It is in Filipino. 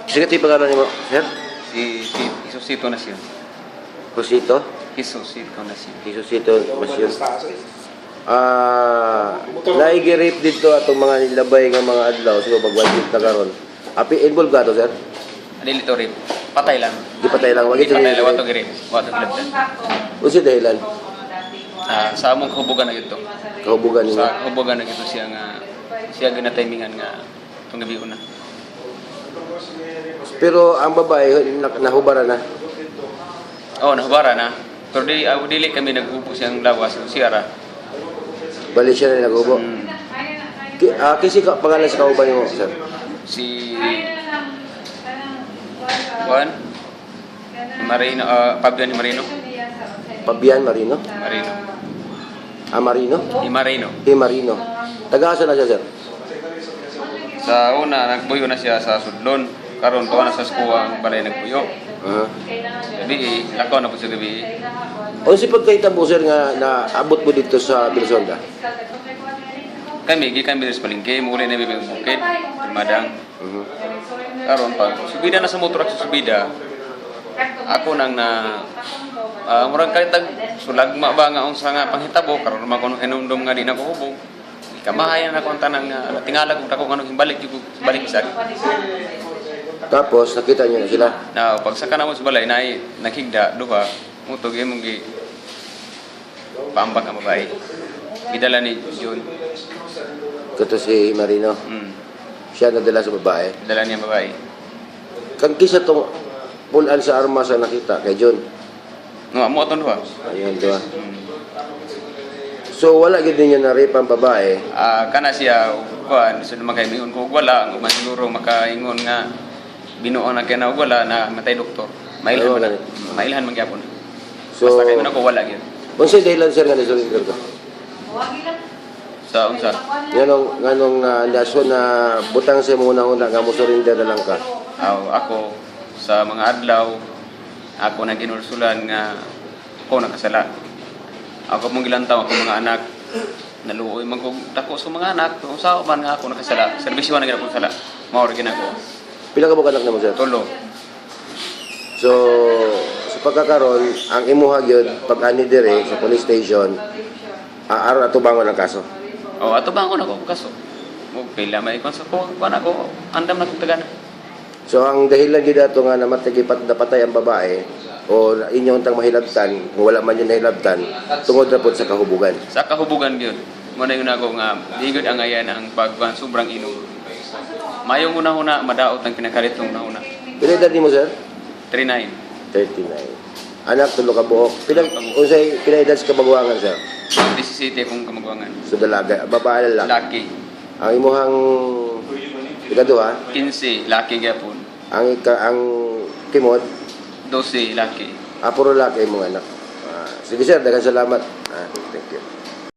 Sige, ito yung pangalan mo, sir? Si Isusito na siya. Josito? Isusito na siya. Jesusito Masyon. Naigi-rape dito atong mga nilabay nga mga adlaw sa pagwajib na karon. Api involved ka to, sir? Dili to rip. Patay lang. Di patay lang. Di patay lang. Wato giri. Wato gilabdan. Unsa dahilan? Sa among kahubugan na ito. Kahubugan niya. Sa kahubugan na ito siya nga siya ginatimingan nga itong gabi una. Pero ang babae nahubara na. Oo, nahubara na. Pero dili kami nag-upo siyang lawas. Siyara. Bali siya na naghubo. Kasi pangalan sa kauban mo, sir? Si Juan Marino, Fabian Marino. Fabian Marino? Marino. Marino? Marino. Marino. Taga-asa na siya, sir? Sa una, nagbuyo na siya sa Sudlon. Karon tuwa na sa skuwa ang balay nagbuyo. Gabi, lakaw na po sa gabi. O si pagkaitan po, sir, nga naabot mo dito sa Bilsonda? Kami, gikan bilis palingke, muli na bibig bukid, madang. Karon pa, subida na sa motor sa subida. Ako nang murag kalitag sulagma ba nga unsa nga panghitabo karon man kuno inumdum nga di na ko hubog. Kamahayan ako ang tanang tingala kung dako ngano himbalik jud balik isag. Tapos nakita niyo na sila. Na pagsaka na mo sa balay na nakigda duha mutog imong gi paambak ang babae. Gidala ni June. Kato si Marino. Siya nadala sa babae. Dala niya ang babae. Kang kisa tong pulan sa armas ang nakita kay John. No, amo aton duha. Ayun, diba? So wala gid niya na rape ang babae. Kana siya kuan sud magayingon ko wala man siguro makaingon nga binuon na kay na wala na matay doktor. Mailhan man gyapon. So basta kay man ako wala gyud. Unsay dahilan sir nga nisulod ka? Sa unsa? Nganong nason na butang sa muna nga mo surrender na lang ka. Ako sa mga adlaw ako naginulsulan nga ako nakasala. Ako mong gilantaw ako mga anak naluoy man ko dako sa mga anak kung sao man nga ako nakasala. Serbisyo na gyud ako sala. Mao ra ginako. Pila ka anak na mo sir? 3. So sa pagkakaron ang imuha gyud pag ani dire sa police station aron atubangon ang kaso. Ato ba ako nako kaso? Mo pila may kon sa ko ako andam na kog tagana. So ang dahilan gyud ato nga namatay napatay ang babae o inyong tang mahilabtan, kung wala man yun nahilabtan, tungod na po sa kahubugan. Sa kahubugan yun, muna yun ako nga, bigod ang ayan ang pagkuhan, sobrang inom. Mayong una-una, madaot ang pinakaritong una-una. Pila edad mo, sir? 39. 39. Anak, tulo ka buhok. Pila edad sa kabaguangan, sir? 17 akong kamagwangan. So dalaga, babae lalaki. Laki. Ang imuhang ikaduha? 15, laki gyapon. Ang kimod? 12, laki. Puro laki mong anak. Sige sir, daghang salamat. Thank you.